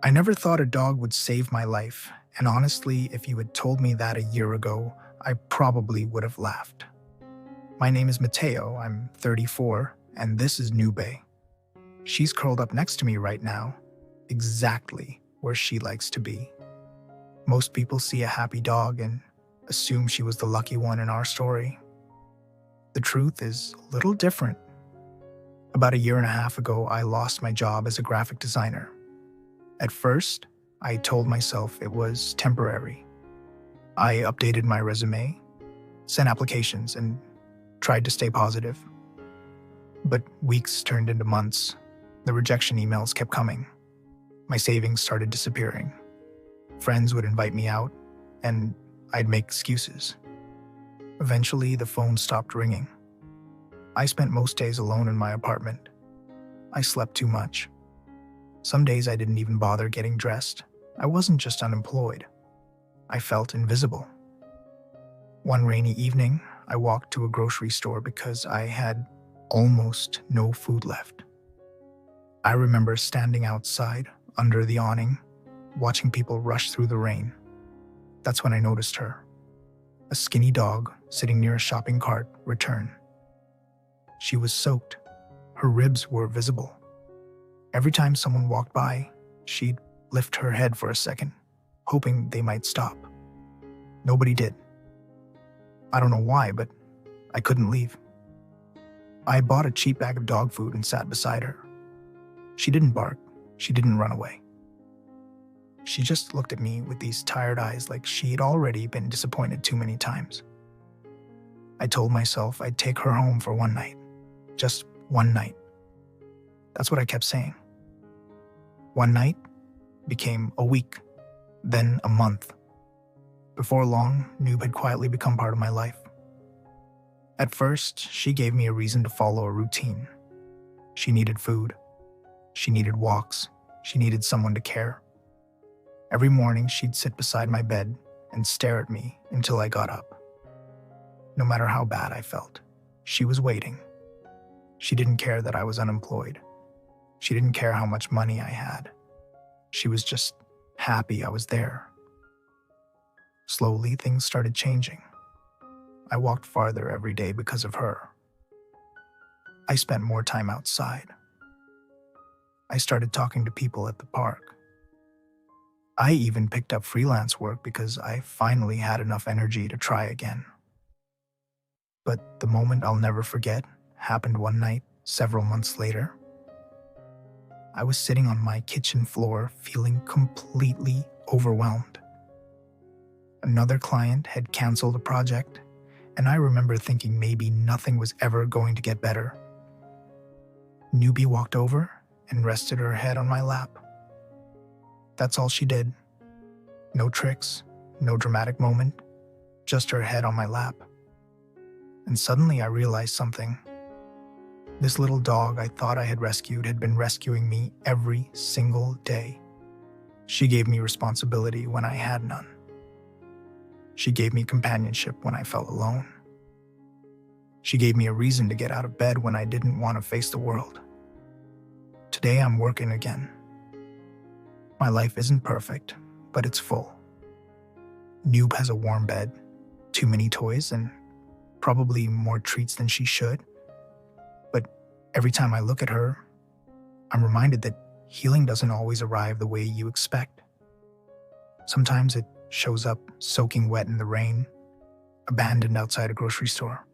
I never thought a dog would save my life, and honestly, if you had told me that a year ago, I probably would have laughed. My name is Mateo, I'm 34, and this is Nube. She's curled up next to me right now, exactly where she likes to be. Most people see a happy dog and assume she was the lucky one in our story. The truth is a little different. About a year and a half ago, I lost my job as a graphic designer. At first, I told myself it was temporary. I updated my resume, sent applications, and tried to stay positive. But weeks turned into months. The rejection emails kept coming. My savings started disappearing. Friends would invite me out, and I'd make excuses. Eventually, the phone stopped ringing. I spent most days alone in my apartment. I slept too much. Some days I didn't even bother getting dressed. I wasn't just unemployed. I felt invisible. One rainy evening, I walked to a grocery store because I had almost no food left. I remember standing outside, under the awning, watching people rush through the rain. That's when I noticed her. A skinny dog sitting near a shopping cart returned. She was soaked. Her ribs were visible. Every time someone walked by, she'd lift her head for a second, hoping they might stop. Nobody did. I don't know why, but I couldn't leave. I bought a cheap bag of dog food and sat beside her. She didn't bark. She didn't run away. She just looked at me with these tired eyes like she'd already been disappointed too many times. I told myself I'd take her home for one night. Just one night. That's what I kept saying. One night became a week, then a month. Before long, Nube had quietly become part of my life. At first, she gave me a reason to follow a routine. She needed food. She needed walks. She needed someone to care. Every morning, she'd sit beside my bed and stare at me until I got up. No matter how bad I felt, she was waiting. She didn't care that I was unemployed. She didn't care how much money I had. She was just happy I was there. Slowly, things started changing. I walked farther every day because of her. I spent more time outside. I started talking to people at the park. I even picked up freelance work because I finally had enough energy to try again. But the moment I'll never forget happened one night several months later. I was sitting on my kitchen floor feeling completely overwhelmed. Another client had canceled a project, and I remember thinking maybe nothing was ever going to get better. Newbie walked over and rested her head on my lap. That's all she did. No tricks, no dramatic moment, just her head on my lap. And suddenly I realized something. This little dog I thought I had rescued had been rescuing me every single day. She gave me responsibility when I had none. She gave me companionship when I felt alone. She gave me a reason to get out of bed when I didn't want to face the world. Today I'm working again. My life isn't perfect, but it's full. Nube has a warm bed, too many toys, and probably more treats than she should. But every time I look at her, I'm reminded that healing doesn't always arrive the way you expect. Sometimes it shows up soaking wet in the rain, abandoned outside a grocery store.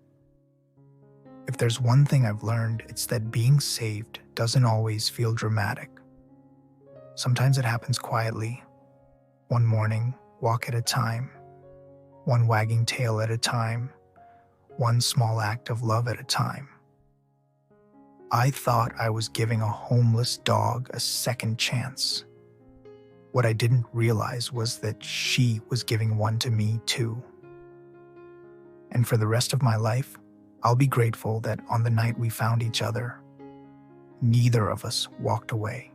If there's one thing I've learned, it's that being saved doesn't always feel dramatic. Sometimes it happens quietly, one morning, walk at a time, one wagging tail at a time, one small act of love at a time. I thought I was giving a homeless dog a second chance. What I didn't realize was that she was giving one to me too. And for the rest of my life, I'll be grateful that on the night we found each other, neither of us walked away.